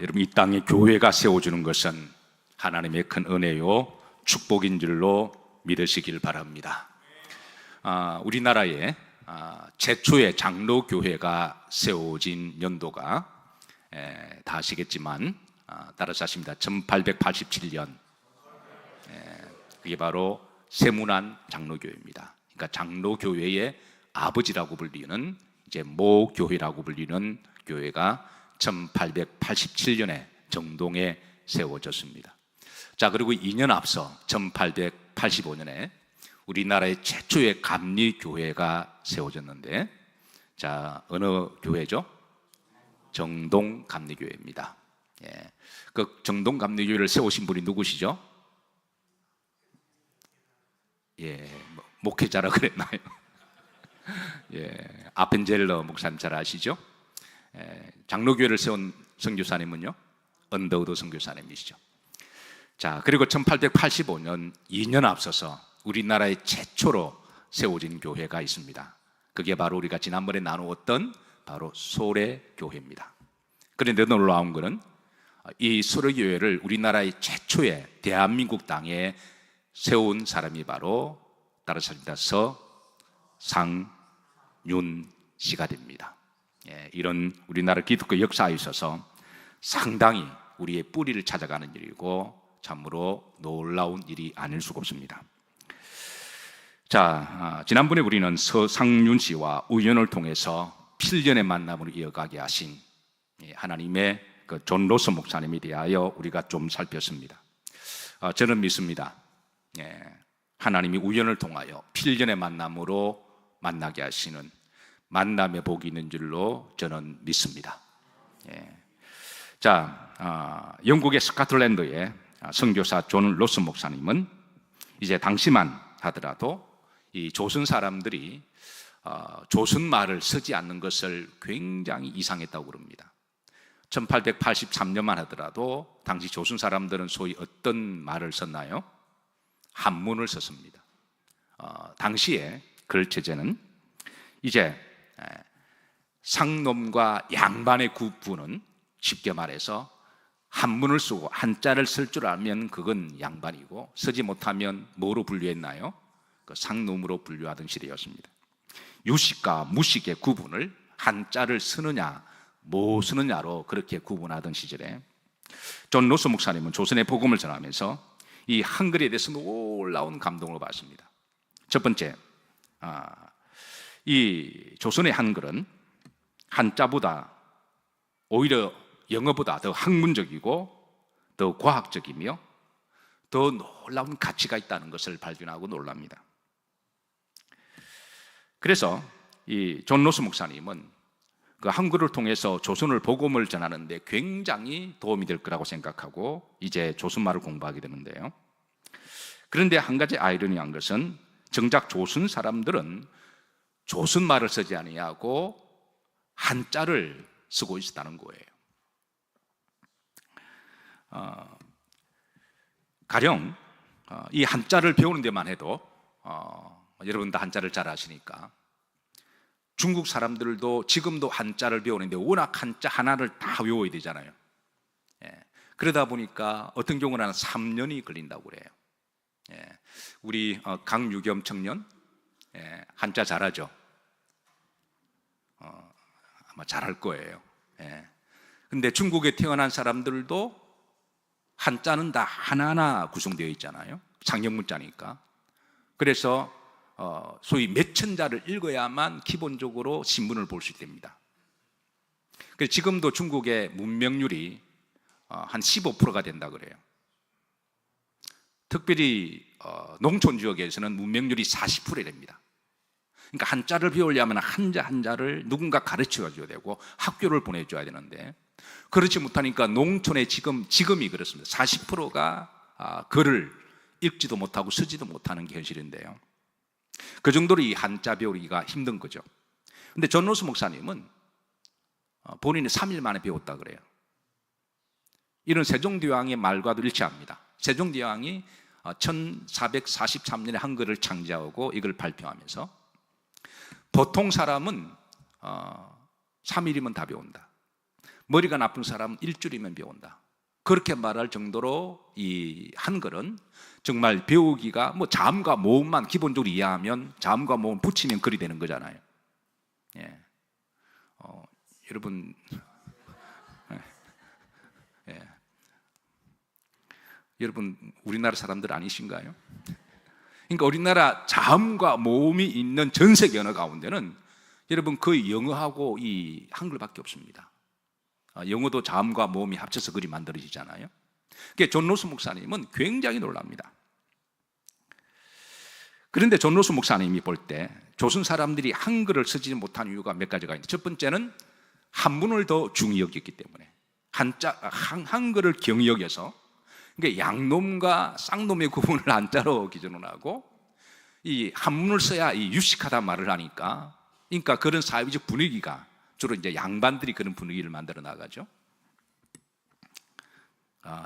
여러분, 이 땅에 교회가 세워주는 것은 하나님의 큰 은혜요 축복인 줄로 믿으시길 바랍니다. 우리나라에 최초의 장로교회가 세워진 연도가 다 아시겠지만 따라서 하십니다. 1887년. 그게 바로 세문안 장로교회입니다. 그러니까 장로교회의 아버지라고 불리는 이제 모교회라고 불리는 교회가 1887년에 정동에 세워졌습니다. 자, 그리고 2년 앞서 1885년에 우리나라의 최초의 감리교회가 세워졌는데, 자, 어느 교회죠? 정동 감리교회입니다. 그 정동 감리교회를 세우신 분이 누구시죠? 목회자라 그랬나요? 아펜젤러 목사님 잘 아시죠? 장로교회를 세운 선교사님은요, 언더우드 선교사님이시죠. 자, 그리고 1885년 2년 앞서서 우리나라의 최초로 세워진 교회가 있습니다. 그게 바로 우리가 지난번에 나누었던 바로 소래교회입니다. 그런데 놀라운 것은 이 소래교회를 우리나라의 최초의 대한민국 땅에 세운 사람이 바로 따라서 서상윤 씨가 됩니다. 이런 우리나라 기독교 역사에 있어서 상당히 우리의 뿌리를 찾아가는 일이고 참으로 놀라운 일이 아닐 수가 없습니다. 자, 지난번에 우리는 서상윤 씨와 우연을 통해서 필연의 만남으로 이어가게 하신 하나님의 그 존 로스 목사님에 대하여 우리가 좀 살폈습니다. 저는 믿습니다. 하나님이 우연을 통하여 필연의 만남으로 만나게 하시는 만남의 복이 있는 줄로 저는 믿습니다. 자, 영국의 스코틀랜드의 선교사 존 로스 목사님은 이제 당시만 하더라도 이 조선 사람들이 조선 말을 쓰지 않는 것을 굉장히 이상했다고 그럽니다. 1883년만 하더라도 당시 조선 사람들은 소위 어떤 말을 썼나요? 한문을 썼습니다. 당시에 글체제는 이제 상놈과 양반의 구분은 쉽게 말해서 한문을 쓰고 한자를 쓸 줄 알면 그건 양반이고 쓰지 못하면 뭐로 분류했나요? 그 상놈으로 분류하던 시대였습니다. 유식과 무식의 구분을 한자를 쓰느냐 뭐 쓰느냐로 그렇게 구분하던 시절에 존 로스 목사님은 조선의 복음을 전하면서 이 한글에 대해서 놀라운 감동을 받습니다. 첫 번째, 이 조선의 한글은 한자보다 오히려 영어보다 더 학문적이고 더 과학적이며 더 놀라운 가치가 있다는 것을 발견하고 놀랍니다. 그래서 이 존 로스 목사님은 그 한글을 통해서 조선을 복음을 전하는데 굉장히 도움이 될 거라고 생각하고 이제 조선말을 공부하게 되는데요. 그런데 한 가지 아이러니한 것은 정작 조선 사람들은 조선말을 쓰지 아니하고 한자를 쓰고 있었다는 거예요. 가령 이 한자를 배우는 데만 해도 여러분 다 한자를 잘 아시니까 중국 사람들도 지금도 한자를 배우는데 워낙 한자 하나를 다 외워야 되잖아요. 그러다 보니까 어떤 경우는 한 3년이 걸린다고 그래요. 우리 강유겸 청년 한자 잘하죠? 아마 잘할 거예요. 근데 중국에 태어난 사람들도 한자는 다 하나하나 구성되어 있잖아요. 상형문자니까. 그래서 소위 몇천 자를 읽어야만 기본적으로 신문을 볼 수 있답니다. 그래서 지금도 중국의 문명률이 한 15%가 된다 그래요. 특별히 농촌 지역에서는 문명률이 40%됩니다. 그러니까 한자를 배우려면 한자 한자를 누군가 가르쳐 줘야 되고 학교를 보내줘야 되는데 그렇지 못하니까 농촌에 지금이 그렇습니다. 40%가 글을 읽지도 못하고 쓰지도 못하는 게 현실인데요. 그 정도로 이 한자 배우기가 힘든 거죠. 근데 존 로스 목사님은 본인이 3일 만에 배웠다 그래요. 이런 세종대왕의 말과도 일치합니다. 세종대왕이 1443년에 한글을 창제하고 이걸 발표하면서 보통 사람은 3일이면 다 배운다. 머리가 나쁜 사람은 일주일이면 배운다. 그렇게 말할 정도로 이 한글은 정말 배우기가 뭐 자음과 모음만 기본적으로 이해하면 자음과 모음 붙이면 글이 되는 거잖아요. 예. 여러분, 예. 여러분 우리나라 사람들 아니신가요? 그러니까 우리나라 자음과 모음이 있는 전 세계 언어 가운데는 여러분 거의 영어하고 이 한글밖에 없습니다. 영어도 자음과 모음이 합쳐서 글이 만들어지잖아요. 그러니까 존 로스 목사님은 굉장히 놀랍니다. 그런데 존 로스 목사님이 볼 때 조선 사람들이 한글을 쓰지 못한 이유가 몇 가지가 있는데, 첫 번째는 한문을 더 중히 여겼기 때문에, 한글을 경히 여겨서, 그러니까 양놈과 쌍놈의 구분을 한자로 기준으로 하고 이 한문을 써야 이 유식하다 말을 하니까, 그러니까 그런 사회적 분위기가 주로 이제 양반들이 그런 분위기를 만들어 나가죠.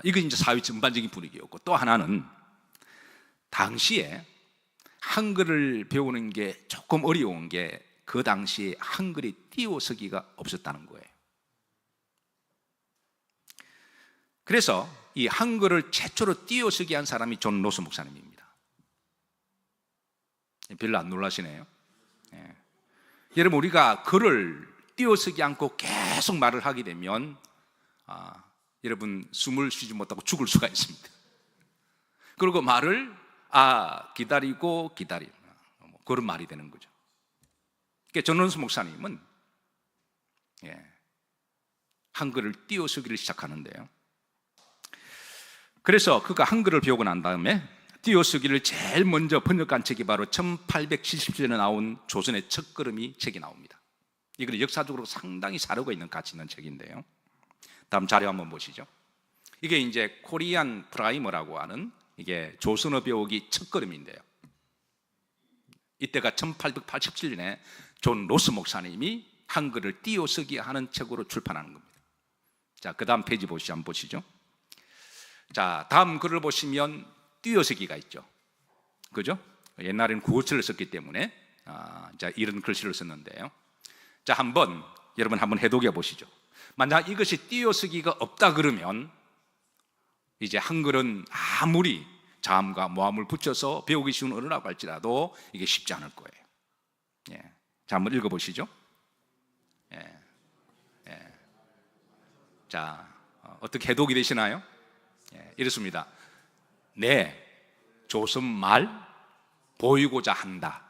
이건 이제 사회 전반적인 분위기였고, 또 하나는 당시에 한글을 배우는 게 조금 어려운 게 그 당시에 한글이 띄어쓰기가 없었다는 거예요. 그래서 이 한글을 최초로 띄어쓰기 한 사람이 존 로스 목사님입니다. 별로 안 놀라시네요. 예. 여러분, 우리가 글을 띄어쓰지 않고 계속 말을 하게 되면 여러분 숨을 쉬지 못하고 죽을 수가 있습니다. 그리고 말을 기다리고 그런 말이 되는 거죠. 그러니까 존 로스 목사님은 한글을 띄어쓰기를 시작하는데요. 그래서 그가 한글을 배우고 난 다음에 띄어쓰기를 제일 먼저 번역한 책이 바로 1877년에 나온 조선의 첫걸음이 책이 나옵니다. 이건 역사적으로 상당히 사려고 있는 가치 있는 책인데요. 다음 자료 한번 보시죠. 이게 이제 코리안 프라이머라고 하는, 이게 조선어 배우기 첫걸음인데요. 이때가 1887년에 존 로스 목사님이 한글을 띄어쓰기 하는 책으로 출판하는 겁니다. 자, 그 다음 페이지 보시죠. 한번 보시죠. 자, 다음 글을 보시면 띄어쓰기가 있죠. 그죠? 옛날에는 구어체를 썼기 때문에 자, 이런 글씨를 썼는데요. 자, 여러분 한번 해독해 보시죠. 만약 이것이 띄어쓰기가 없다 그러면 이제 한글은 아무리 자음과 모음을 붙여서 배우기 쉬운 언어라고 할지라도 이게 쉽지 않을 거예요. 자, 한번 읽어보시죠. 자, 어떻게 해독이 되시나요? 이렇습니다. 네, 조선말 보이고자 한다.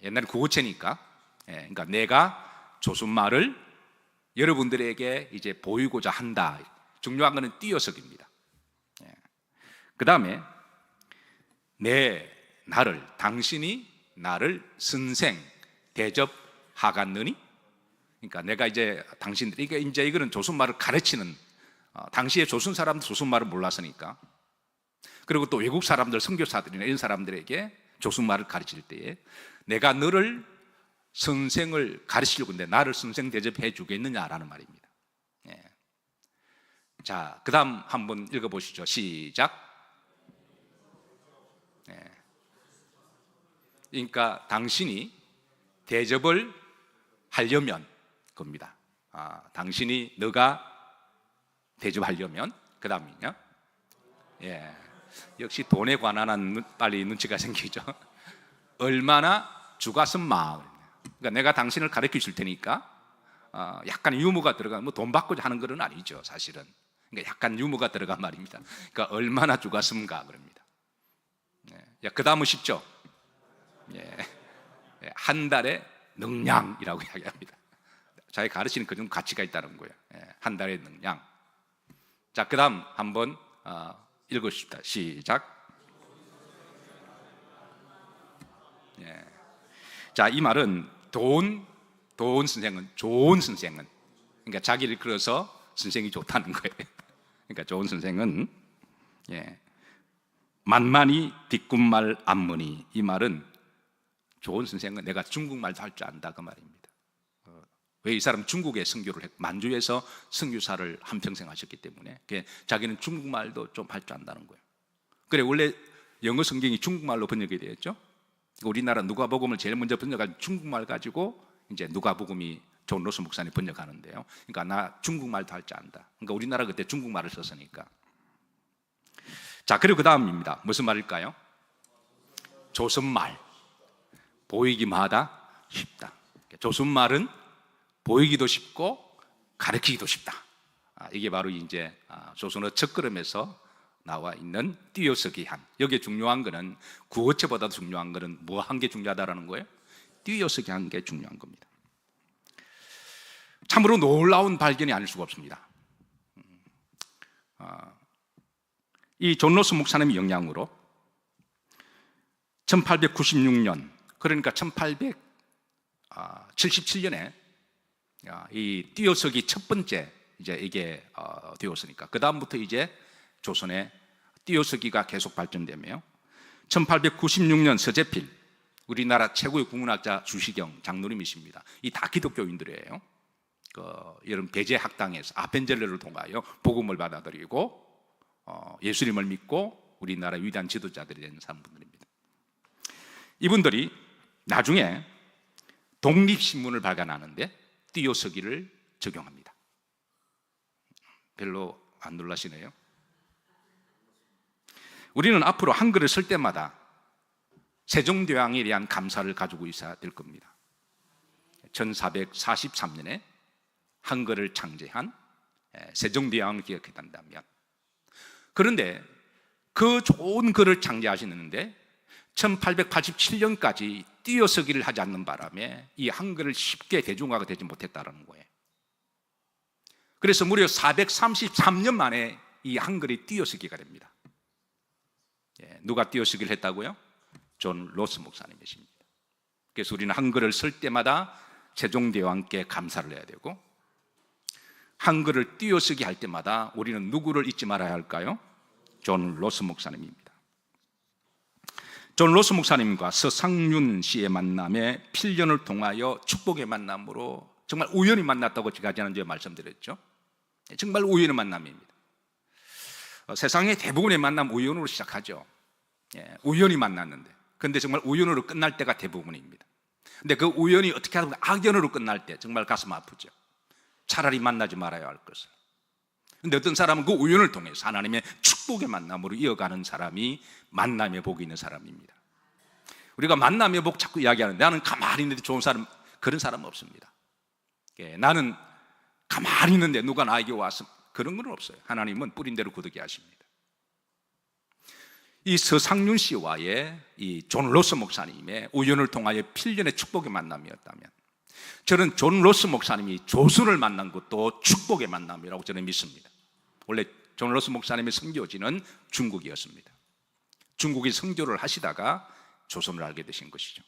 옛날에 구어체니까, 그러니까 내가 조선말을 여러분들에게 이제 보이고자 한다. 중요한 것은 띄어쓰기입니다. 그 다음에 당신이 나를 선생 대접하갔느니, 그러니까 내가 이제 당신들, 이거는 조선말을 가르치는, 당시에 조선 사람들 조선말을 몰랐으니까, 그리고 또 외국 사람들, 선교사들이나 이런 사람들에게 조선말을 가르칠 때에 내가 너를 선생을 가르치려고 했는데 나를 선생 대접해 주겠느냐라는 말입니다. 자, 그 다음 한번 읽어보시죠. 시작. 그러니까 당신이 대접을 하려면 겁니다. 당신이 너가 대접하려면, 그 다음은요. 역시 돈에 관한 한 빨리 눈치가 생기죠. 얼마나 주가슴 마을. 그러니까 내가 당신을 가르쳐 줄 테니까 약간 유머가 들어간, 뭐 돈 받고자 하는 건 아니죠, 사실은. 그러니까 약간 유머가 들어간 말입니다. 그러니까 얼마나 주가슴가 그럽니다. 그 다음은 쉽죠. 한 달의 능량이라고 이야기합니다. 자기 가르치는 그 정도 가치가 있다는 거예요. 한 달의 능량. 자, 그 다음 한번 읽으십시다. 시작. 자, 이 말은 좋은 선생은, 그러니까 자기를 끌어서 선생이 좋다는 거예요. 그러니까 좋은 선생은 만만히 뒷꿈말 안무니, 이 말은 좋은 선생은 내가 중국말도 할 줄 안다 그 말입니다. 왜? 이 사람 중국에 선교를 했고 만주에서 선교사를 한평생 하셨기 때문에 자기는 중국말도 좀 할 줄 안다는 거예요. 그래, 원래 영어 성경이 중국말로 번역이 되었죠. 우리나라 누가복음을 제일 먼저 번역한 중국말 가지고 이제 누가복음이 존 로스 목사님 번역하는데요. 그러니까 나 중국말도 할 줄 안다. 그러니까 우리나라 그때 중국말을 썼으니까. 자, 그리고 그 다음입니다. 무슨 말일까요? 조선말. 보이기마다 쉽다. 조선말은 보이기도 쉽고 가르치기도 쉽다. 이게 바로 이제 조선어 첫걸음에서 나와 있는 띄어쓰기 한. 여기에 중요한 거는 구어체보다 중요한 거는 뭐 한 게 중요하다라는 거예요? 띄어쓰기 한 게 중요한 겁니다. 참으로 놀라운 발견이 아닐 수가 없습니다. 이 존 로스 목사님의 영향으로 1896년, 그러니까 1877년에 이 띄어쓰기 첫 번째 이제 이게 되었으니까 그 다음부터 이제 조선의 띄어쓰기가 계속 발전되며 1896년 서재필, 우리나라 최고의 국문학자 주시경 장로님이십니다. 이 다 기독교인들이에요. 여러분 배제 학당에서 아펜젤러를 통하여 복음을 받아들이고 예수님을 믿고 우리나라 위대한 지도자들이 된 사람들입니다. 이분들이 나중에 독립신문을 발간하는데 띄어쓰기를 적용합니다. 별로 안 놀라시네요. 우리는 앞으로 한글을 쓸 때마다 세종대왕에 대한 감사를 가지고 있어야 될 겁니다. 1443년에 한글을 창제한 세종대왕을 기억해 단다면, 그런데 그 좋은 글을 창제하시는데 1887년까지 띄어쓰기를 하지 않는 바람에 이 한글을 쉽게 대중화가 되지 못했다는 거예요. 그래서 무려 433년 만에 이 한글이 띄어쓰기가 됩니다. 누가 띄어쓰기를 했다고요? 존 로스 목사님이십니다. 그래서 우리는 한글을 쓸 때마다 세종대왕께 감사를 해야 되고, 한글을 띄어쓰기 할 때마다 우리는 누구를 잊지 말아야 할까요? 존 로스 목사님입니다. 존 로스 목사님과 서상륜 씨의 만남에 필연을 통하여 축복의 만남으로 정말 우연히 만났다고 제가 지난주에 말씀드렸죠. 정말 우연의 만남입니다. 세상의 대부분의 만남 우연으로 시작하죠. 우연히 만났는데, 근데 정말 우연으로 끝날 때가 대부분입니다. 근데 그 우연이 어떻게 하면 악연으로 끝날 때 정말 가슴 아프죠. 차라리 만나지 말아야 할 것을. 근데 어떤 사람은 그 우연을 통해서 하나님의 축복의 만남으로 이어가는 사람이 만남의 복이 있는 사람입니다. 우리가 만남의 복 자꾸 이야기하는데, 나는 가만히 있는데 좋은 사람, 그런 사람은 없습니다. 나는 가만히 있는데 누가 나에게 와서, 그런 건 없어요. 하나님은 뿌린 대로 굳게 하십니다. 이 서상륜 씨와의 이 존 로스 목사님의 우연을 통하여 필연의 축복의 만남이었다면, 저는 존 로스 목사님이 조선을 만난 것도 축복의 만남이라고 저는 믿습니다. 원래 존 로스 목사님의 선교지는 중국이었습니다. 중국에 선교를 하시다가 조선을 알게 되신 것이죠.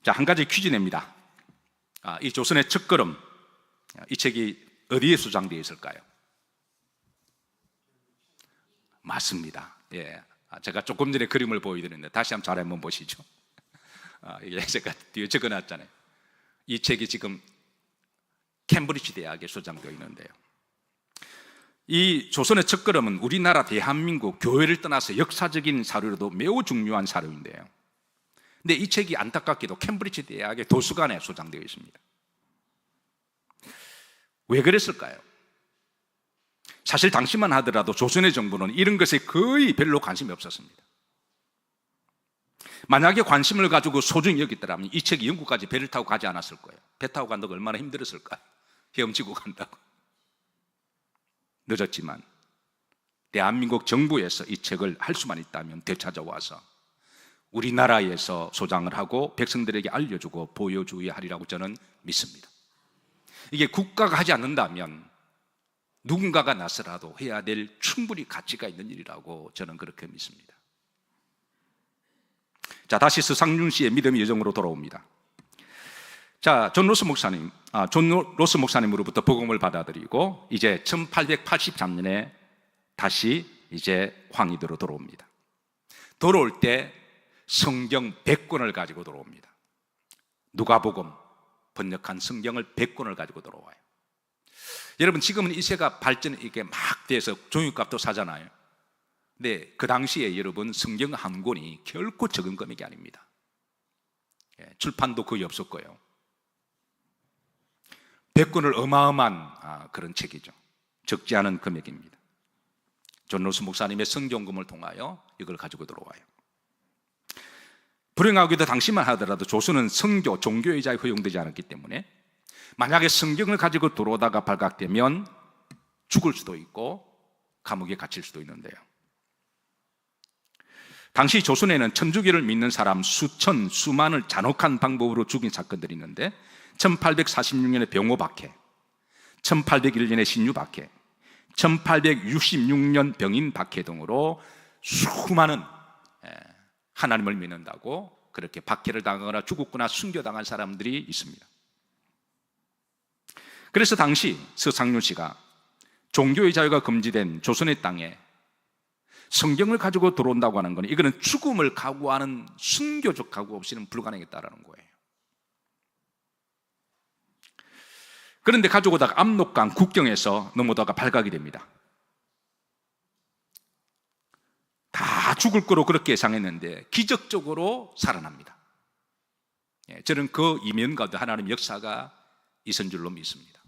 자, 한 가지 퀴즈 냅니다. 이 조선의 첫걸음, 이 책이 어디에 수장되어 있을까요? 맞습니다. 제가 조금 전에 그림을 보여드렸는데 다시 한번 보시죠. 이게 제가 뒤에 적어놨잖아요. 이 책이 지금 캠브리지 대학에 소장되어 있는데요. 이 조선의 첫걸음은 우리나라 대한민국 교회를 떠나서 역사적인 사료로도 매우 중요한 사료인데요. 근데 이 책이 안타깝게도 캠브리지 대학의 도서관에 소장되어 있습니다. 왜 그랬을까요? 사실 당시만 하더라도 조선의 정부는 이런 것에 거의 별로 관심이 없었습니다. 만약에 관심을 가지고 소중히 여겼더라면 이 책이 영국까지 배를 타고 가지 않았을 거예요. 배 타고 간다고 얼마나 힘들었을까요? 헤엄치고 간다고. 늦었지만 대한민국 정부에서 이 책을 할 수만 있다면 되찾아와서 우리나라에서 소장을 하고 백성들에게 알려주고 보여줘야 하리라고 저는 믿습니다. 이게 국가가 하지 않는다면 누군가가 나서라도 해야 될 충분히 가치가 있는 일이라고 저는 그렇게 믿습니다. 자, 다시 서상륜 씨의 믿음의 여정으로 돌아옵니다. 자, 존 로스 목사님으로부터 복음을 받아들이고 이제 1883년에 다시 이제 황희도로 돌아옵니다. 돌아올 때 성경 100권을 가지고 돌아옵니다. 누가복음 번역한 성경을 100권을 가지고 돌아와요. 여러분, 지금은 이 세가 발전이 이렇게 막 돼서 종이값도 사잖아요. 근데 그 당시에 여러분 성경 한 권이 결코 적은 금액이 아닙니다. 출판도 거의 없었고요. 100권을 어마어마한 그런 책이죠. 적지 않은 금액입니다. 존 로스 목사님의 성경금을 통하여 이걸 가지고 들어와요. 불행하게도 당시만 하더라도 조선은 성교, 종교의자에 허용되지 않았기 때문에 만약에 성경을 가지고 들어오다가 발각되면 죽을 수도 있고 감옥에 갇힐 수도 있는데요. 당시 조선에는 천주교를 믿는 사람 수천, 수만을 잔혹한 방법으로 죽인 사건들이 있는데 1846년에 병호박해, 1801년에 신유박해, 1866년 병인박해 등으로 수많은 하나님을 믿는다고 그렇게 박해를 당하거나 죽었거나 순교당한 사람들이 있습니다. 그래서 당시 서상윤 씨가 종교의 자유가 금지된 조선의 땅에 성경을 가지고 들어온다고 하는 건 이거는 죽음을 각오하는 순교적 각오 없이는 불가능했다라는 거예요. 그런데 가지고 오다가 압록강 국경에서 넘어다가 발각이 됩니다. 다 죽을 거로 그렇게 예상했는데 기적적으로 살아납니다. 저는 그 이면가도 하나님 역사가 있은 줄로 믿습니다.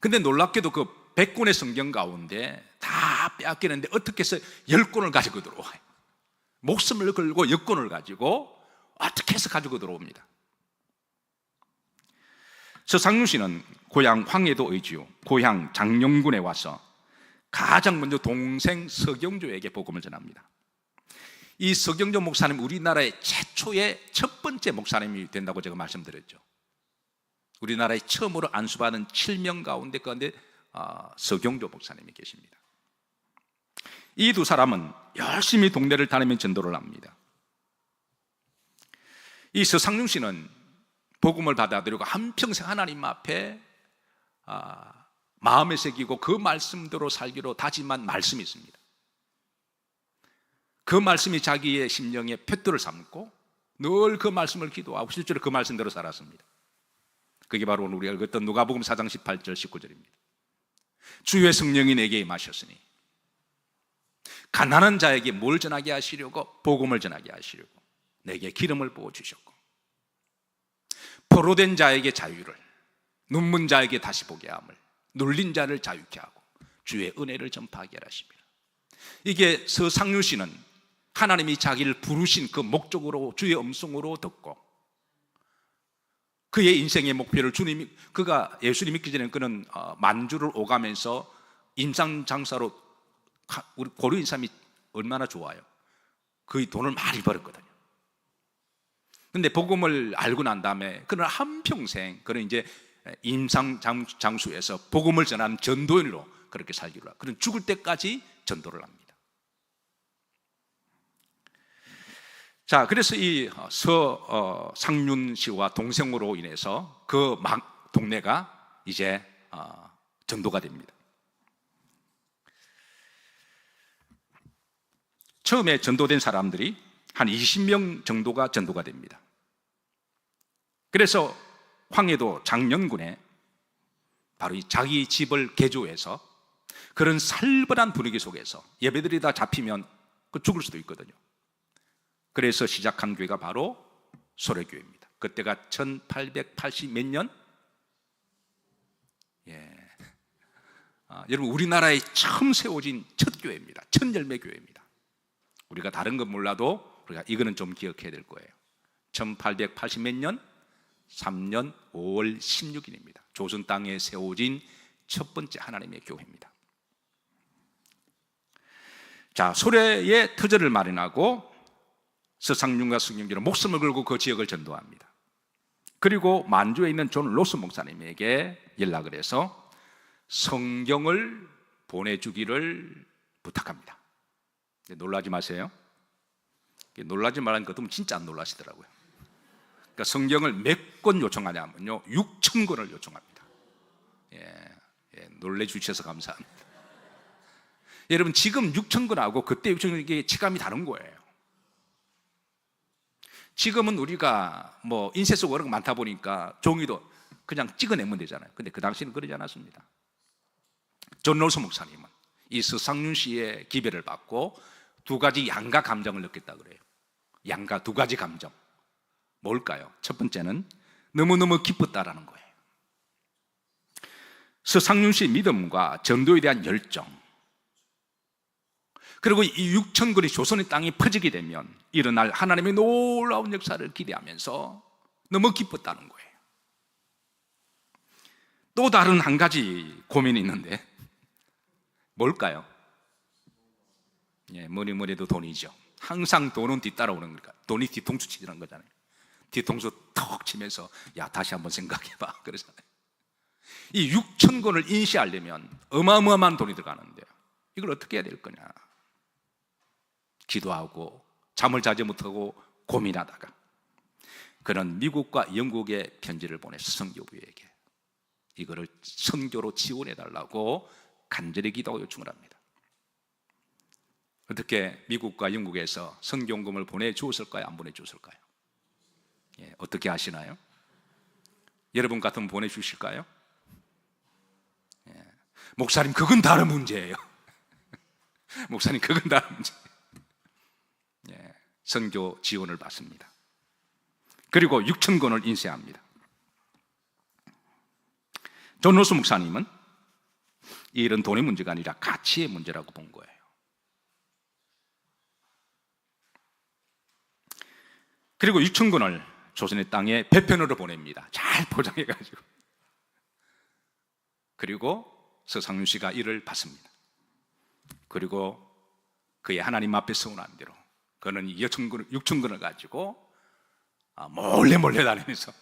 근데 놀랍게도 그 100권의 성경 가운데 다 빼앗기는데 어떻게 해서 10권을 가지고 들어와요. 목숨을 걸고 10권을 가지고 어떻게 해서 가지고 들어옵니다. 서상윤 씨는 고향 황해도 의지요, 고향 장영군에 와서 가장 먼저 동생 서경조에게 복음을 전합니다. 이 서경조 목사님 우리나라의 최초의 첫 번째 목사님이 된다고 제가 말씀드렸죠. 우리나라에 처음으로 안수받은 7명 가운데 서경조 목사님이 계십니다. 이 두 사람은 열심히 동네를 다니며 전도를 합니다. 이 서상윤 씨는 복음을 받아들이고 한평생 하나님 앞에 마음에 새기고 그 말씀대로 살기로 다짐한 말씀이 있습니다. 그 말씀이 자기의 심령의 푯토를 삼고 늘 그 말씀을 기도하고 실제로 그 말씀대로 살았습니다. 그게 바로 오늘 우리가 읽었던 누가복음 4장 18절 19절입니다. 주의 성령이 내게 임하셨으니 가난한 자에게 뭘 전하게 하시려고? 복음을 전하게 하시려고 내게 기름을 부어주셨고, 포로된 자에게 자유를, 눈문 자에게 다시 보게 함을, 눌린 자를 자유케 하고 주의 은혜를 전파하게 하십니다. 이게 서상윤 씨는 하나님이 자기를 부르신 그 목적으로 주의 음성으로 듣고 그의 인생의 목표를 그가 예수님 믿기 전에 그는 만주를 오가면서 임상장사로 우리 고려인 사람이 얼마나 좋아요. 거의 돈을 많이 벌었거든요. 근데 복음을 알고 난 다음에 그는 한평생 그는 이제 임상장수에서 복음을 전하는 전도인으로 그렇게 살기로 하고 그는 죽을 때까지 전도를 합니다. 자, 그래서 이 서상윤 씨와 동생으로 인해서 그 동네가 이제 전도가 됩니다. 처음에 전도된 사람들이 한 20명 정도가 전도가 됩니다. 그래서 황해도 장년군에 바로 이 자기 집을 개조해서 그런 살벌한 분위기 속에서 예배들이 다 잡히면 죽을 수도 있거든요. 그래서 시작한 교회가 바로 소래교회입니다. 그때가 1880 몇 년? 여러분 우리나라에 처음 세워진 첫 교회입니다. 첫 열매 교회입니다. 우리가 다른 건 몰라도 우리가 이거는 좀 기억해야 될 거예요. 1880 몇 년? 3년 5월 16일입니다. 조선 땅에 세워진 첫 번째 하나님의 교회입니다. 자, 소래의 터전을 마련하고 서상윤과 성경교는 목숨을 걸고 그 지역을 전도합니다. 그리고 만주에 있는 존 로스 목사님에게 연락을 해서 성경을 보내주기를 부탁합니다. 놀라지 마세요. 놀라지 말라는 것도 진짜 안 놀라시더라고요. 그러니까 성경을 몇 권 요청하냐면요 6,000권을 요청합니다. 놀래주셔서 감사합니다. 여러분 지금 6,000권하고 그때 6,000권이 체감이 다른 거예요. 지금은 우리가 뭐 인쇄 속 워낙 많다 보니까 종이도 그냥 찍어내면 되잖아요. 근데 그 당시는 그러지 않았습니다. 존 로스 목사님은 이 서상윤 씨의 기별을 받고 두 가지 양가 감정을 느꼈다 그래요. 양가 두 가지 감정. 뭘까요? 첫 번째는 너무너무 기뻤다라는 거예요. 서상윤 씨의 믿음과 전도에 대한 열정, 그리고 이 6천 건이 조선의 땅에 퍼지게 되면 일어날 하나님의 놀라운 역사를 기대하면서 너무 기뻤다는 거예요. 또 다른 한 가지 고민이 있는데 뭘까요? 뭐래도 돈이죠. 항상 돈은 뒤따라오는 거니까. 돈이 뒤통수 치는 거잖아요. 뒤통수 턱 치면서 야 다시 한번 생각해봐 그러잖아요. 이 6천 권을 인시하려면 어마어마한 돈이 들어가는데 이걸 어떻게 해야 될 거냐. 기도하고 잠을 자지 못하고 고민하다가 그는 미국과 영국에 편지를 보내서 선교부에게 이거를 선교로 지원해 달라고 간절히 기도하고 요청을 합니다. 어떻게 미국과 영국에서 선교금을 보내주었을까요? 안 보내주었을까요? 어떻게 아시나요? 여러분 같으면 보내주실까요? 목사님 그건 다른 문제예요. 목사님 그건 다른 문제. 선교 지원을 받습니다. 그리고 6천 권을 인쇄합니다. 존 로스 목사님은 이 일은 돈의 문제가 아니라 가치의 문제라고 본 거예요. 그리고 6천 권을 조선의 땅에 배편으로 보냅니다. 잘 포장해가지고. 그리고 서상윤 씨가 이를 받습니다. 그리고 그의 하나님 앞에 서운한 대로 그는 6천 권을 가지고 몰래 다니면서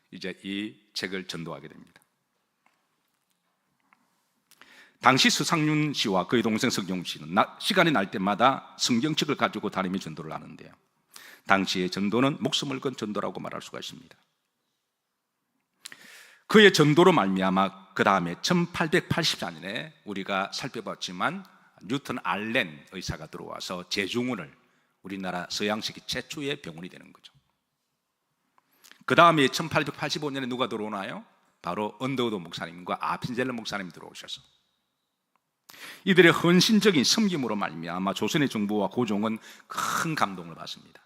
이제 이 책을 전도하게 됩니다. 당시 서상윤 씨와 그의 동생 석용 씨는 시간이 날 때마다 성경책을 가지고 다니며 전도를 하는데요. 당시의 전도는 목숨을 건 전도라고 말할 수가 있습니다. 그의 전도로 말미암아 그 다음에 1884년에 우리가 살펴봤지만 뉴턴 알렌 의사가 들어와서 재중원을 우리나라 서양식 최초의 병원이 되는 거죠. 그 다음에 1885년에 누가 들어오나요? 바로 언더우드 목사님과 아핀젤러 목사님이 들어오셔서 이들의 헌신적인 섬김으로 말미암아 조선의 정부와 고종은 큰 감동을 받습니다.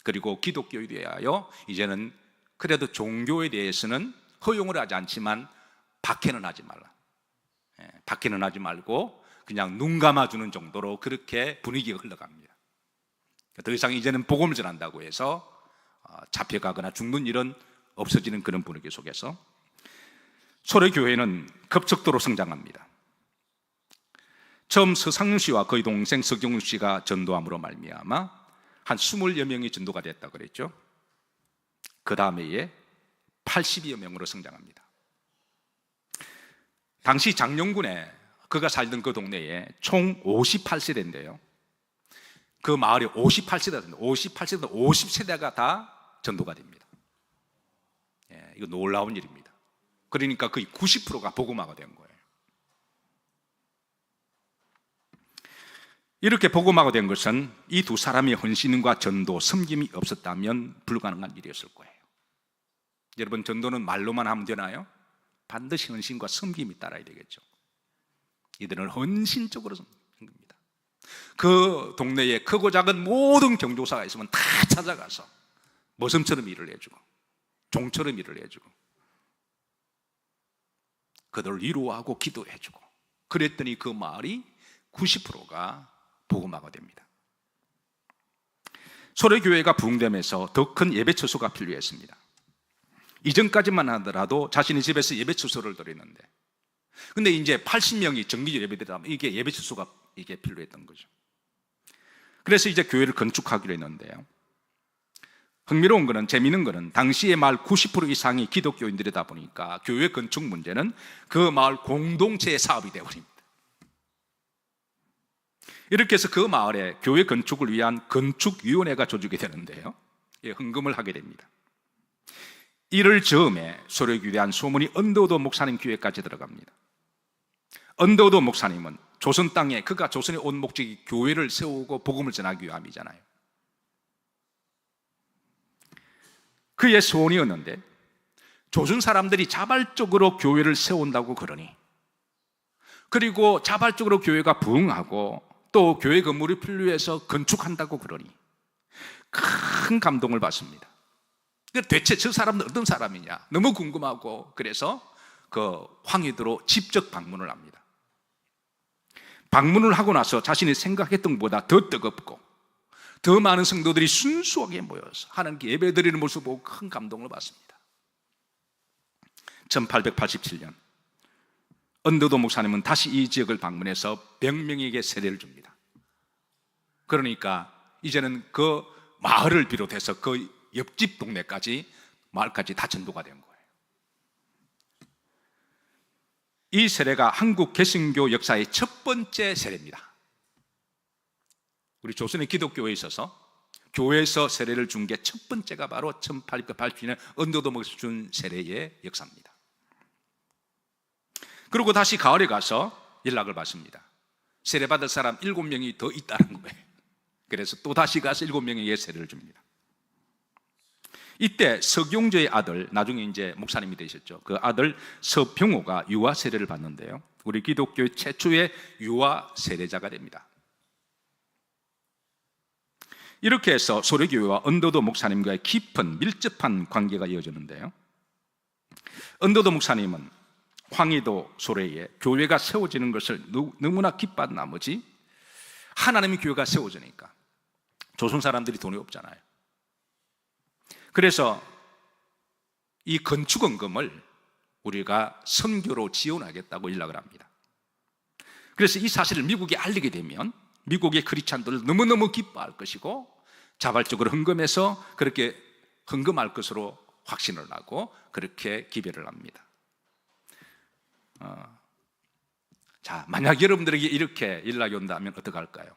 그리고 기독교에 대하여 이제는 그래도 종교에 대해서는 허용을 하지 않지만 박해는 하지 말라. 박해는 하지 말고 그냥 눈 감아주는 정도로 그렇게 분위기가 흘러갑니다. 더 이상 이제는 복음을 전한다고 해서 잡혀가거나 죽는 일은 없어지는 그런 분위기 속에서 소래교회는 급속도로 성장합니다. 처음 서상윤 씨와 그의 동생 석용윤 씨가 전도함으로 말미암아 한 20여 명이 전도가 됐다고 그랬죠. 그 다음에 80여 명으로 성장합니다. 당시 장영군에 그가 살던 그 동네에 총 58세대인데요. 그 마을이 58세대인데 58세대 50세대가 다 전도가 됩니다. 이거 놀라운 일입니다. 그러니까 거의 90%가 복음화가 된 거예요. 이렇게 복음화가 된 것은 이 두 사람의 헌신과 전도, 섬김이 없었다면 불가능한 일이었을 거예요. 여러분, 전도는 말로만 하면 되나요? 반드시 헌신과 섬김이 따라야 되겠죠. 이들은 헌신적으로 섬깁니다. 그 동네에 크고 작은 모든 경조사가 있으면 다 찾아가서 머슴처럼 일을 해주고 종처럼 일을 해주고 그들을 위로하고 기도해주고 그랬더니 그 마을이 90%가 복음화가 됩니다. 소래교회가 부흥되면서 더 큰 예배 처소가 필요했습니다. 이전까지만 하더라도 자신의 집에서 예배 처소를 드리는데 근데 이제 80명이 정기 예배드리면 이게 예배 처소가 이게 필요했던 거죠. 그래서 이제 교회를 건축하기로 했는데요. 흥미로운 거는, 재미있는 거는 당시의 마을 90% 이상이 기독교인들이다 보니까 교회 건축 문제는 그 마을 공동체의 사업이 되어버립니다. 이렇게 해서 그 마을에 교회 건축을 위한 건축위원회가 조직이 되는데요. 헌금을 하게 됩니다. 이를 즈음에 소래교회에 대한 소문이 언더우드 목사님 교회까지 들어갑니다. 언더우드 목사님은 조선 땅에 그가 조선에 온 목적이 교회를 세우고 복음을 전하기 위함이잖아요. 그의 소원이었는데 조선 사람들이 자발적으로 교회를 세운다고 그러니, 그리고 자발적으로 교회가 부흥하고 또 교회 건물이 필요해서 건축한다고 그러니 큰 감동을 받습니다. 대체 저 사람은 어떤 사람이냐 너무 궁금하고, 그래서 그 황희도로 직접 방문을 합니다. 방문을 하고 나서 자신이 생각했던 것보다 더 뜨겁고 더 많은 성도들이 순수하게 모여서 하나님께 예배드리는 모습을 보고 큰 감동을 받습니다. 1887년 언더도 목사님은 다시 이 지역을 방문해서 100명에게 세례를 줍니다. 그러니까 이제는 그 마을을 비롯해서 그 옆집 동네까지, 마을까지 다 전도가 된 거예요. 이 세례가 한국 개신교 역사의 첫 번째 세례입니다. 우리 조선의 기독교에 있어서 교회에서 세례를 준 게 첫 번째가 바로 1887년 언더도 목사님이 준 세례의 역사입니다. 그리고 다시 가을에 가서 연락을 받습니다. 세례받을 사람 7명이 더 있다는 거예요. 그래서 또 다시 가서 7명에게 세례를 줍니다. 이때 서경조의 아들, 나중에 이제 목사님이 되셨죠. 그 아들 서병호가 유아 세례를 받는데요, 우리 기독교의 최초의 유아 세례자가 됩니다. 이렇게 해서 소래교회와 언더도 목사님과의 깊은 밀접한 관계가 이어졌는데요, 언더도 목사님은 황희도 소래에 교회가 세워지는 것을 너무나 기뻐한 나머지 하나님의 교회가 세워지니까 조선 사람들이 돈이 없잖아요. 그래서 이 건축원금을 우리가 선교로 지원하겠다고 연락을 합니다. 그래서 이 사실을 미국에 알리게 되면 미국의 크리스찬들 너무너무 기뻐할 것이고 자발적으로 헌금해서 그렇게 헌금할 것으로 확신을 하고 그렇게 기별을 합니다. 자, 만약 여러분들에게 이렇게 연락이 온다면 어떡할까요?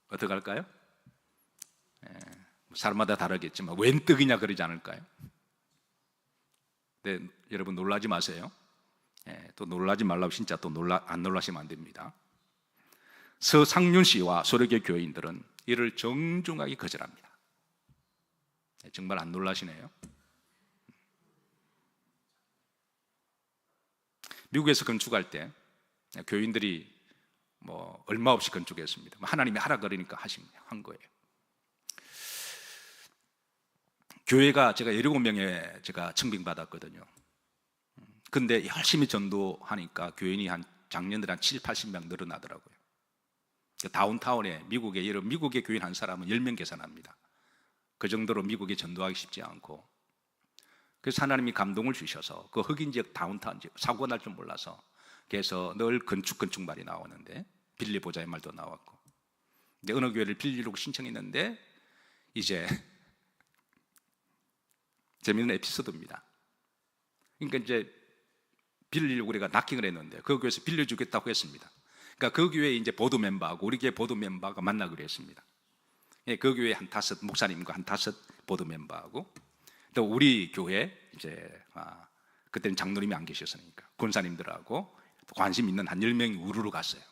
어떡할까요? 사람마다 다르겠지만 웬 떡이냐 그러지 않을까요? 네, 여러분 놀라지 마세요. 또 놀라지 말라고 진짜 또 안 놀라시면 안 됩니다. 서상윤 씨와 소래교 교인들은 이를 정중하게 거절합니다. 정말 안 놀라시네요. 미국에서 건축할 때 교인들이 뭐 얼마 없이 건축했습니다. 하나님이 하라 그러니까 한 거예요. 교회가 제가 17명에 제가 청빙받았거든요. 근데 열심히 전도하니까 교인이 작년들에 한 7, 80명 늘어나더라고요. 다운타운에 미국의 교인 한 사람은 10명 계산합니다. 그 정도로 미국에 전도하기 쉽지 않고, 그래서 하나님이 감동을 주셔서 그 흑인 지역 다운타운 지역 사고가 날 줄 몰라서, 그래서 늘 건축 말이 나오는데 빌려보자의 말도 나왔고, 근데 어느 교회를 빌리려고 신청했는데 이제 재미있는 에피소드입니다. 그러니까 이제 빌리려고 우리가 낚킹을 했는데 그 교회에서 빌려주겠다고 했습니다. 그러니까 그 교회 이제 보드 멤버하고 우리 교회 보드 멤버가 만나기로 했습니다. 그 교회 한 5 목사님과 한 5 보드 멤버하고 또 우리 교회 이제 그때는 장로님이 안 계셨으니까 권사님들하고 관심 있는 한 10명이 우르르 갔어요.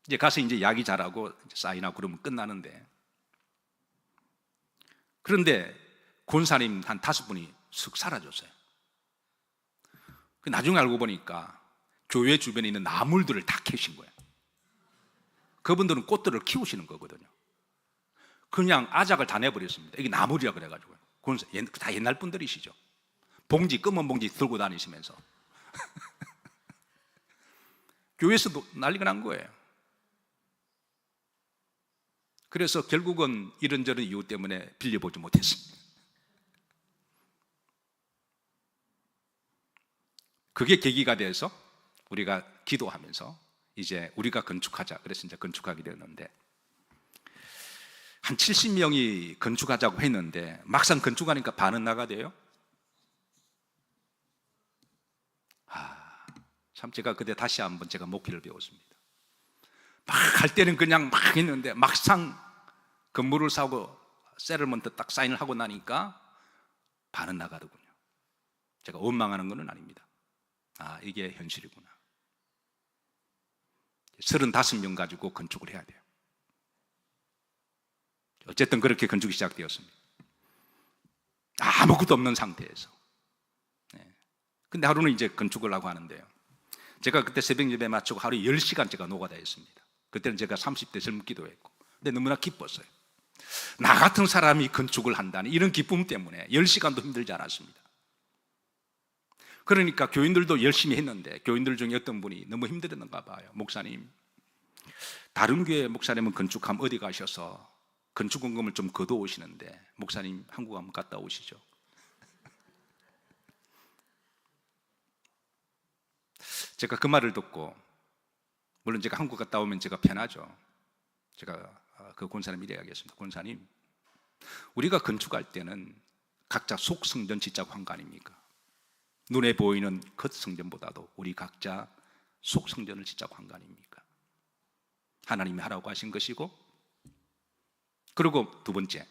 이제 가서 이제 이야기 잘하고 사인하고 그러면 끝나는데, 그런데 권사님 한 5분이 쓱 사라졌어요. 나중에 알고 보니까 교회 주변에 있는 나물들을 다 캐신 거예요. 그분들은 꽃들을 키우시는 거거든요. 그냥 아작을 다 내버렸습니다. 이게 나물이라 그래가지고요. 다 옛날 분들이시죠. 검은 봉지 들고 다니시면서 교회에서 난리가 난 거예요. 그래서 결국은 이런저런 이유 때문에 빌려보지 못했습니다. 그게 계기가 돼서 우리가 기도하면서 이제 우리가 건축하자, 그래서 이제 건축하게 되었는데, 한 70명이 건축하자고 했는데 막상 건축하니까 반은 나가대요. 참 제가 그때 다시 한번 제가 목회를 배웠습니다. 막 할 때는 그냥 막 했는데 막상 건물을 사고 세틀먼트 딱 사인을 하고 나니까 반은 나가더군요. 제가 원망하는 건 아닙니다. 이게 현실이구나. 35명 가지고 건축을 해야 돼요. 어쨌든 그렇게 건축이 시작되었습니다. 아무것도 없는 상태에서. 근데 하루는 이제 건축을 하고 하는데요, 제가 그때 새벽 예배 마치고 하루에 10시간 제가 노가다 했습니다. 그때는 제가 30대 젊기도 했고, 근데 너무나 기뻤어요. 나 같은 사람이 건축을 한다니, 이런 기쁨 때문에 10시간도 힘들지 않았습니다. 그러니까 교인들도 열심히 했는데 교인들 중에 어떤 분이 너무 힘들었는가 봐요. 목사님, 다른 교회 목사님은 건축하면 어디 가셔서 건축원금을 좀 걷어오시는데 목사님 한국 한번 갔다 오시죠. 제가 그 말을 듣고, 물론 제가 한국 갔다 오면 제가 편하죠. 제가 그 권사님 이래야겠습니다. 권사님, 우리가 건축할 때는 각자 속성전 짓자고 한 거 아닙니까? 눈에 보이는 겉성전보다도 우리 각자 속성전을 짓자고 한 거 아닙니까? 하나님이 하라고 하신 것이고, 그리고 두 번째,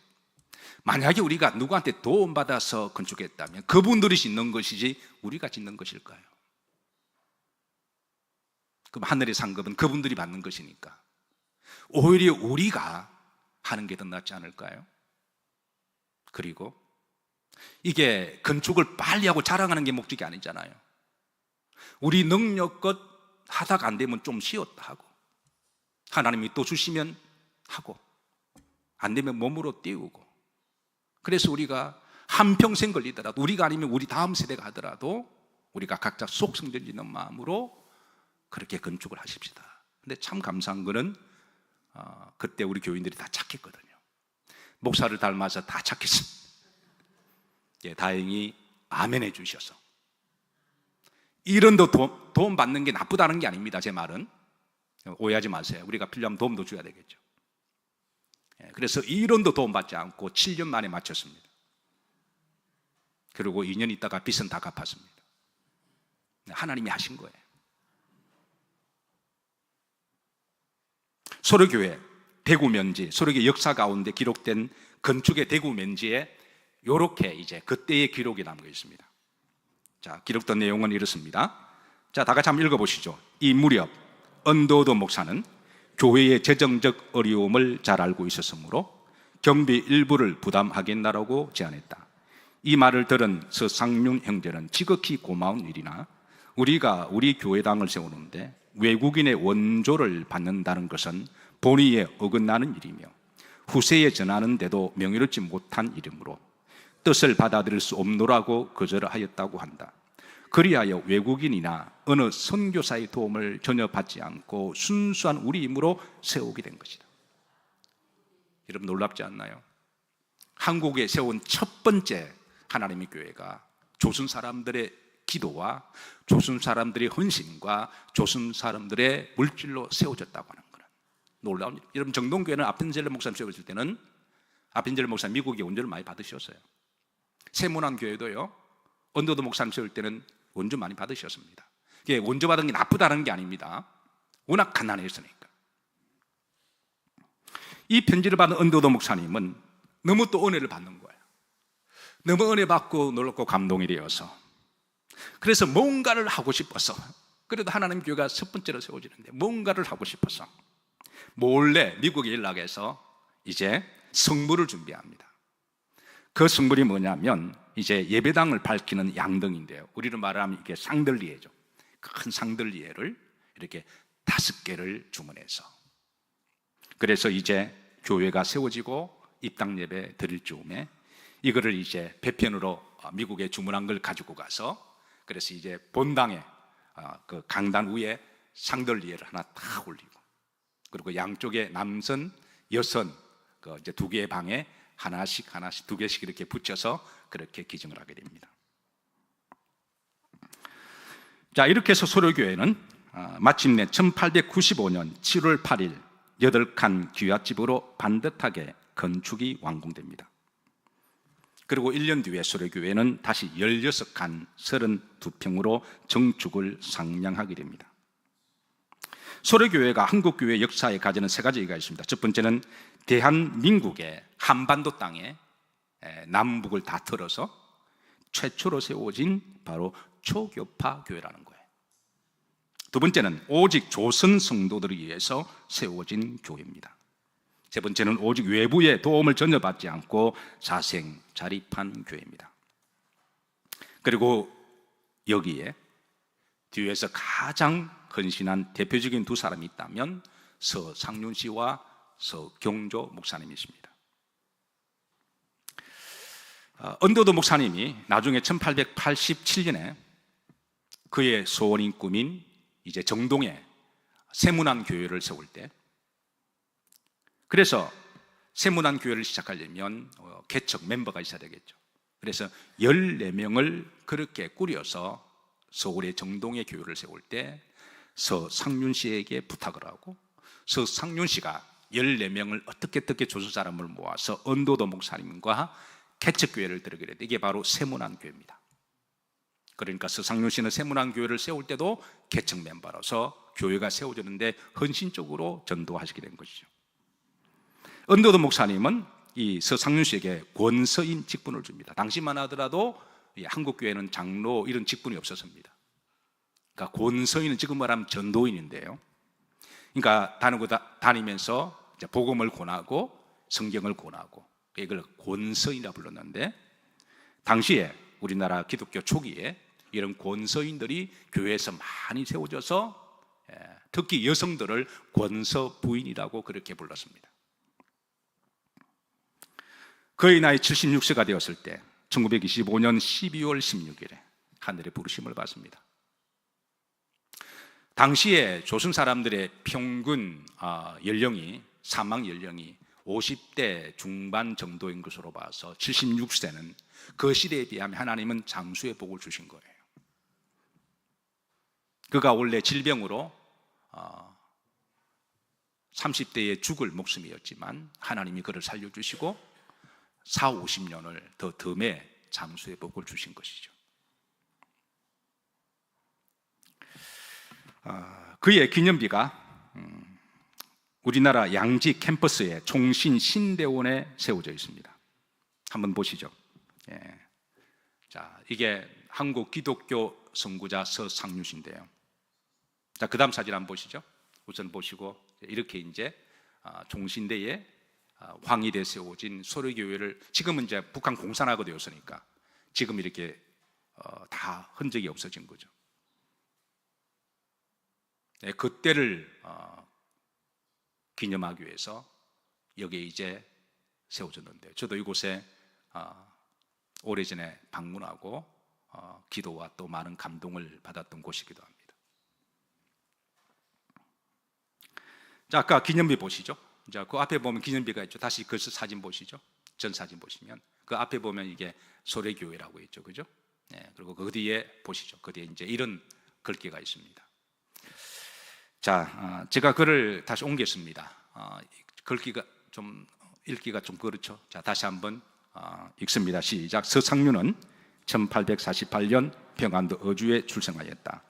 만약에 우리가 누구한테 도움받아서 건축했다면 그분들이 짓는 것이지 우리가 짓는 것일까요? 그럼 하늘의 상급은 그분들이 받는 것이니까 오히려 우리가 하는 게 더 낫지 않을까요? 그리고 이게 건축을 빨리 하고 자랑하는 게 목적이 아니잖아요. 우리 능력껏 하다가 안 되면 좀 쉬었다 하고, 하나님이 또 주시면 하고, 안 되면 몸으로 띄우고. 그래서 우리가 한평생 걸리더라도, 우리가 아니면 우리 다음 세대가 하더라도 우리가 각자 속성전 짓는 마음으로 그렇게 건축을 하십시다. 근데 참 감사한 거는 그때 우리 교인들이 다 착했거든요. 목사를 닮아서 다 착했습니다. 예, 다행히 아멘해 주셔서. 이런도 도움 받는 게 나쁘다는 게 아닙니다. 제 말은 오해하지 마세요. 우리가 필요하면 도움도 줘야 되겠죠. 예, 그래서 이론도 도움 받지 않고 7년 만에 마쳤습니다. 그리고 2년 있다가 빚은 다 갚았습니다. 하나님이 하신 거예요. 소로교회 대구 면지, 소로교회 역사 가운데 기록된 건축의 대구 면지에 이렇게 이제 그때의 기록이 남겨 있습니다. 자, 기록된 내용은 이렇습니다. 자, 다 같이 한번 읽어보시죠. 이 무렵 언더우드 목사는 교회의 재정적 어려움을 잘 알고 있었으므로 경비 일부를 부담하겠나라고 제안했다. 이 말을 들은 서상륜 형제는 지극히 고마운 일이나 우리가 우리 교회당을 세우는데 외국인의 원조를 받는다는 것은 본의에 어긋나는 일이며 후세에 전하는데도 명예롭지 못한 일이므로 뜻을 받아들일 수 없노라고 거절하였다고 한다. 그리하여 외국인이나 어느 선교사의 도움을 전혀 받지 않고 순수한 우리 힘으로 세우게 된 것이다. 여러분 놀랍지 않나요? 한국에 세운 첫 번째 하나님의 교회가 조선 사람들의 기도와 조선 사람들의 헌신과 조선 사람들의 물질로 세워졌다고 하는 거는 놀라운 일. 여러분 정동교회는 아펜젤러 목사님 세워질 때는 아펜젤러 목사님 미국에 원조를 많이 받으셨어요. 세문안 교회도요, 언더우드 목사님 세울 때는 원조 많이 받으셨습니다. 이게 원조 받은 게 나쁘다는 게 아닙니다. 워낙 가난했으니까. 이 편지를 받은 언더우드 목사님은 너무 또 은혜를 받는 거예요. 너무 은혜 받고 놀랍고 감동이 되어서, 그래서 뭔가를 하고 싶어서, 그래도 하나님 교회가 첫 번째로 세워지는데 뭔가를 하고 싶어서 몰래 미국에 연락해서 이제 성물을 준비합니다. 그 성물이 뭐냐면 이제 예배당을 밝히는 양등인데요, 우리로 말하면 이게 상들리에죠. 큰 상들리에를 이렇게 5개를 주문해서, 그래서 이제 교회가 세워지고 입당 예배 드릴 즈음에 이거를 이제 배편으로 미국에 주문한 걸 가지고 가서, 그래서 이제 본당에 그 강단 위에 상들리에를 하나 탁 올리고, 그리고 양쪽에 남선, 여선 그 이제 2개의 방에 하나씩 2개씩 이렇게 붙여서 그렇게 기증을 하게 됩니다. 자, 이렇게 해서 소로교회는 마침내 1895년 7월 8일 8칸 귀갓집으로 반듯하게 건축이 완공됩니다. 그리고 1년 뒤에 소로교회는 다시 16칸 32평으로 정축을 상량하게 됩니다. 소로교회가 한국교회 역사에 가지는 3가지가 있습니다. 첫 번째는 대한민국의 한반도 땅에 남북을 다 틀어서 최초로 세워진 바로 초교파 교회라는 거예요. 두 번째는 오직 조선 성도들을 위해서 세워진 교회입니다. 세 번째는 오직 외부의 도움을 전혀 받지 않고 자생 자립한 교회입니다. 그리고 여기에 뒤에서 가장 헌신한 대표적인 2사람이 있다면 서상륜 씨와 서경조 목사님이십니다. 언더우드 목사님이 나중에 1887년에 그의 소원인 꿈인 이제 정동에 세문안 교회를 세울 때, 그래서 세문안 교회를 시작하려면 개척 멤버가 있어야 되겠죠. 그래서 14명을 그렇게 꾸려서 서울의 정동의 교회를 세울 때 서상륜 씨에게 부탁을 하고, 서상륜 씨가 14명을 어떻게 조선 사람을 모아서 언도도 목사님과 개척교회를 들게 됐다. 이게 바로 세문안 교회입니다. 그러니까 서상륜 씨는 세문안 교회를 세울 때도 개척 멤버로서 교회가 세워졌는데 헌신적으로 전도하시게 된 것이죠. 언도도 목사님은 이 서상륜 씨에게 권서인 직분을 줍니다. 당시만 하더라도 한국교회는 장로 이런 직분이 없었습니다. 그러니까 권서인은 지금 말하면 전도인인데요. 그러니까 다니면서 복음을 권하고 성경을 권하고, 이걸 권서인이라 불렀는데, 당시에 우리나라 기독교 초기에 이런 권서인들이 교회에서 많이 세워져서 특히 여성들을 권서 부인이라고 그렇게 불렀습니다. 그의 나이 76세가 되었을 때 1925년 12월 16일에 하늘의 부르심을 받습니다. 당시에 조선 사람들의 평균 연령이, 사망 연령이 50대 중반 정도인 것으로 봐서 76세는 그 시대에 비하면 하나님은 장수의 복을 주신 거예요. 그가 원래 질병으로 30대에 죽을 목숨이었지만 하나님이 그를 살려주시고 40-50년을 더 덤에 장수의 복을 주신 것이죠. 그의 기념비가 우리나라 양지 캠퍼스의 총신 신대원에 세워져 있습니다. 한번 보시죠. 자, 이게 한국 기독교 선구자 서상륜 씨인데요. 자, 그 다음 사진 한번 보시죠. 우선 보시고, 이렇게 이제 종신대에 황희대에 세워진 소래교회를, 지금은 이제 북한 공산화가 되었으니까 지금 이렇게 다 흔적이 없어진 거죠. 그때를 기념하기 위해서 여기에 이제 세워졌는데, 저도 이곳에 오래전에 방문하고 기도와 또 많은 감동을 받았던 곳이기도 합니다. 자, 아까 기념비 보시죠. 자, 그 앞에 보면 기념비가 있죠. 다시 그 사진 보시죠. 전 사진 보시면 그 앞에 보면 이게 소래교회라고 있죠, 그죠? 그리고 그 뒤에 보시죠. 그 뒤에 이제 이런 글귀가 있습니다. 자, 제가 글을 다시 옮겼습니다. 글귀가 좀 읽기가 좀 그렇죠. 자, 다시 한번 읽습니다. 시작. 서상륜은 1848년 평안도 어주에 출생하였다.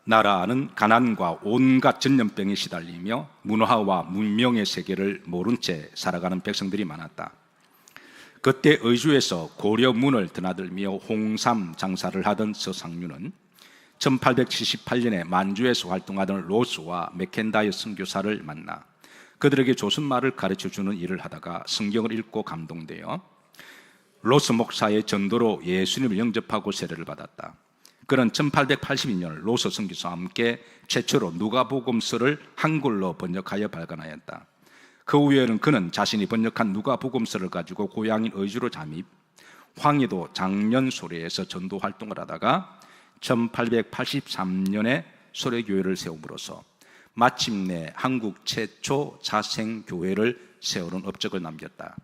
나라는 가난과 온갖 전염병에 시달리며 문화와 문명의 세계를 모른 채 살아가는 백성들이 많았다. 그때 의주에서 고려문을 드나들며 홍삼 장사를 하던 서상륜은 1878년에 만주에서 활동하던 로스와 맥켄다이어 선교사를 만나 그들에게 조선말을 가르쳐주는 일을 하다가 성경을 읽고 감동되어 로스 목사의 전도로 예수님을 영접하고 세례를 받았다. 그는 1882년 로스 선교사와 함께 최초로 누가복음서를 한글로 번역하여 발간하였다. 그 후에는 그는 자신이 번역한 누가복음서를 가지고 고향인 의주로 잠입, 황해도 장년소래에서 전도 활동을 하다가 1883년에 소래교회를 세움으로써 마침내 한국 최초 자생교회를 세우는 업적을 남겼다.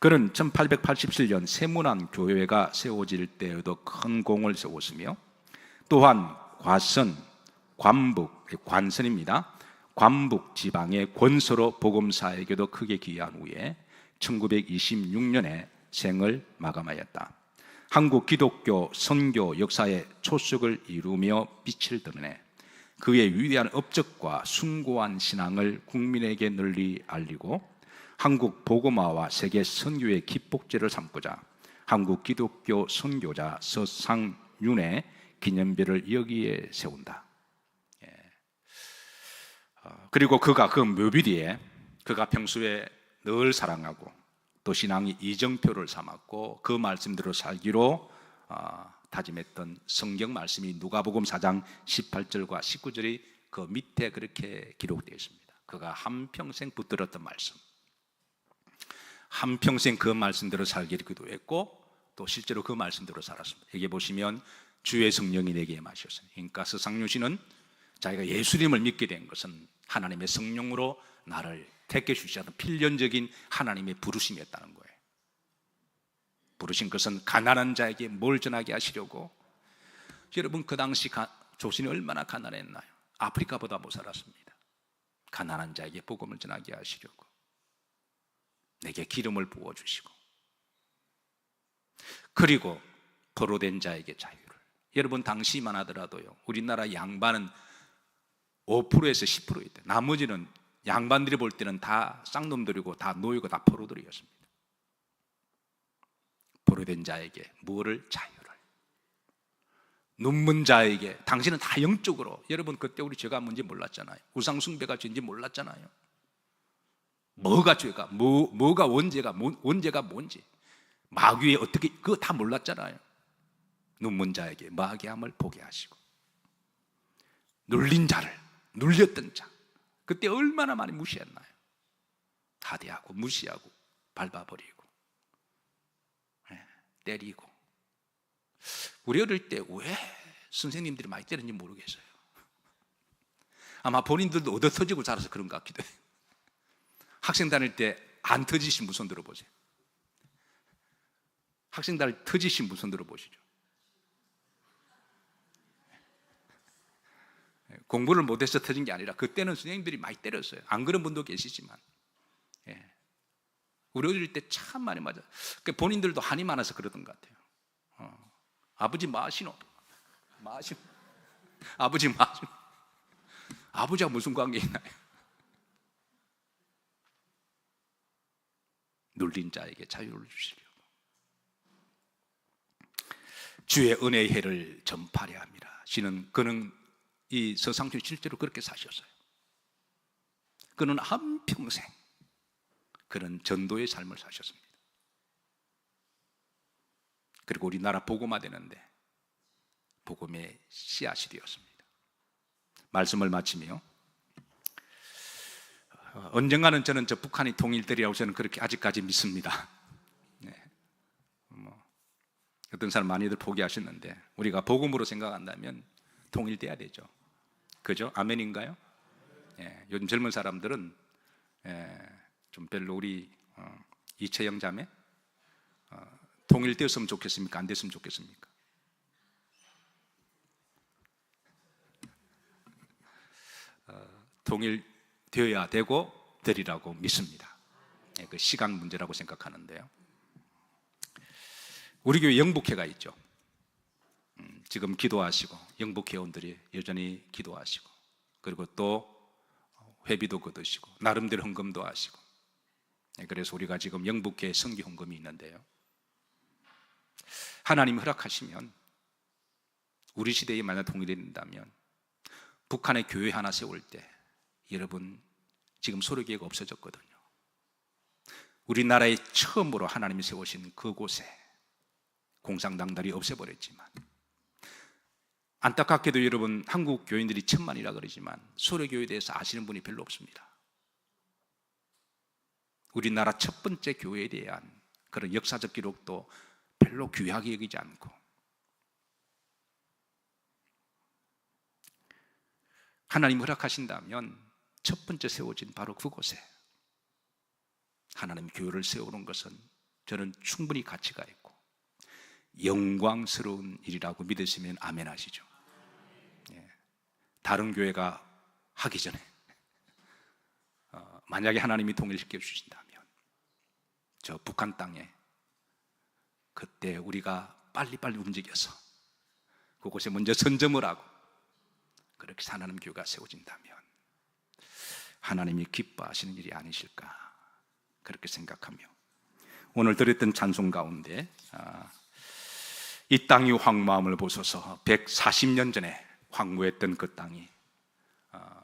그는 1887년 세문안 교회가 세워질 때에도 큰 공을 세웠으며, 또한 과선, 관북, 관선입니다. 관북 지방의 권서로 복음사에게도 크게 기여한 후에 1926년에 생을 마감하였다. 한국 기독교 선교 역사의 초석을 이루며 빛을 드러내 그의 위대한 업적과 숭고한 신앙을 국민에게 널리 알리고 한국 복음화와 세계 선교의 기폭제를 삼고자 한국 기독교 선교자 서상륜의 기념비를 여기에 세운다. 그리고 그가 그 묘비 뒤에 그가 평소에 늘 사랑하고 또 신앙이 이정표를 삼았고 그 말씀대로 살기로 다짐했던 성경 말씀이 누가복음 4장 18절과 19절이 그 밑에 그렇게 기록되어 있습니다. 그가 한평생 붙들었던 말씀, 한평생 그 말씀대로 살기를 기도했고 또 실제로 그 말씀대로 살았습니다. 여기 보시면 주의 성령이 내게 임하셨으니, 그러니까 서상윤 씨는 자기가 예수님을 믿게 된 것은 하나님의 성령으로 나를 택해 주시는 필연적인 하나님의 부르심이었다는 거예요. 부르신 것은 가난한 자에게 뭘 전하게 하시려고. 여러분, 그 당시 조선이 얼마나 가난했나요? 아프리카보다 못 살았습니다. 가난한 자에게 복음을 전하게 하시려고 내게 기름을 부어주시고, 그리고 포로된 자에게 자유를. 여러분, 당시만 하더라도요, 우리나라 양반은 5%에서 10%였대. 나머지는 양반들이 볼 때는 다 쌍놈들이고 다 노예고 다 포로들이었습니다. 포로된 자에게 뭐를? 자유를. 눈먼 자에게, 당신은 다 영적으로, 여러분 그때 우리 죄가 뭔지 몰랐잖아요. 우상숭배가 죄인지 몰랐잖아요. 뭐가 죄가, 뭐가 원죄가 뭔지, 마귀에 어떻게, 그거 다 몰랐잖아요. 눈먼 자에게 마귀함을 보게 하시고, 눌린 자를, 눌렸던 자, 그때 얼마나 많이 무시했나요? 하대하고 무시하고 밟아버리고 때리고. 우리 어릴 때 왜 선생님들이 많이 때렸는지 모르겠어요. 아마 본인들도 얻어 터지고 자라서 그런 것 같기도 해요. 학생 다닐 때 안 터지신 분 손 들어보세요. 학생 다닐 때 터지신 분 손 들어보시죠. 공부를 못해서 터진 게 아니라 그때는 선생님들이 많이 때렸어요. 안 그런 분도 계시지만, 우리 어릴 때 참 많이 맞아요. 본인들도 한이 많아서 그러던 것 같아요. 아버지 마시노, 아버지 마시노. 아버지와 무슨 관계 있나요? 눌린 자에게 자유를 주시려고 주의 은혜의 해를 전파하려 합니다. 그는 이 서상춘 실제로 그렇게 사셨어요. 그는 한평생 그런 전도의 삶을 사셨습니다. 그리고 우리나라 복음화 되는데 복음의 씨앗이 되었습니다. 말씀을 마치며, 언젠가는 저는 북한이 통일되리라고 저는 그렇게 아직까지 믿습니다. 어떤 사람 많이들 포기하셨는데 우리가 복음으로 생각한다면 통일돼야 되죠. 그죠? 아멘인가요? 요즘 젊은 사람들은 좀 별로 우리 이채영 자매 통일되었으면 좋겠습니까? 안 됐으면 좋겠습니까? 통일되어야 되고 되리라고 믿습니다. 그 시간 문제라고 생각하는데요. 우리 교회 영북회가 있죠. 지금 기도하시고, 영북회원들이 여전히 기도하시고, 그리고 또 회비도 거두시고 나름대로 헌금도 하시고, 그래서 우리가 지금 영북회 성기 헌금이 있는데요, 하나님 허락하시면 우리 시대에 만약 통일이 된다면 북한에 교회 하나 세울 때, 여러분 지금 소로교회가 없어졌거든요. 우리나라에 처음으로 하나님이 세우신 그곳에 공산당들이 없애버렸지만, 안타깝게도 여러분 한국 교인들이 1000만이라 그러지만 소로교회에 대해서 아시는 분이 별로 없습니다. 우리나라 첫 번째 교회에 대한 그런 역사적 기록도 별로 귀하게 여기지 않고, 하나님 허락하신다면 첫 번째 세워진 바로 그곳에 하나님 교회를 세우는 것은 저는 충분히 가치가 있고 영광스러운 일이라고 믿으시면 아멘 하시죠. 다른 교회가 하기 전에 만약에 하나님이 통일시켜 주신다면 저 북한 땅에 그때 우리가 빨리빨리 움직여서 그곳에 먼저 선점을 하고 그렇게 하나님 교회가 세워진다면 하나님이 기뻐하시는 일이 아니실까, 그렇게 생각하며 오늘 드렸던 찬송 가운데 이 땅이 황무함을 보소서, 140년 전에 황무했던 그 땅이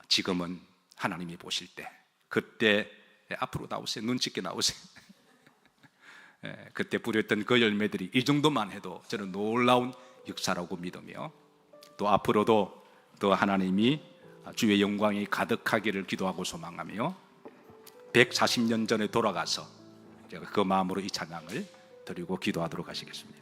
지금은 하나님이 보실 때, 그때 앞으로 나오세요, 눈치게 나오세요. 그때 뿌렸던 그 열매들이 이 정도만 해도 저는 놀라운 역사라고 믿으며, 또 앞으로도 또 하나님이 주의 영광이 가득하기를 기도하고 소망하며 140년 전에 돌아가서 제가 그 마음으로 이 찬양을 드리고 기도하도록 하시겠습니다.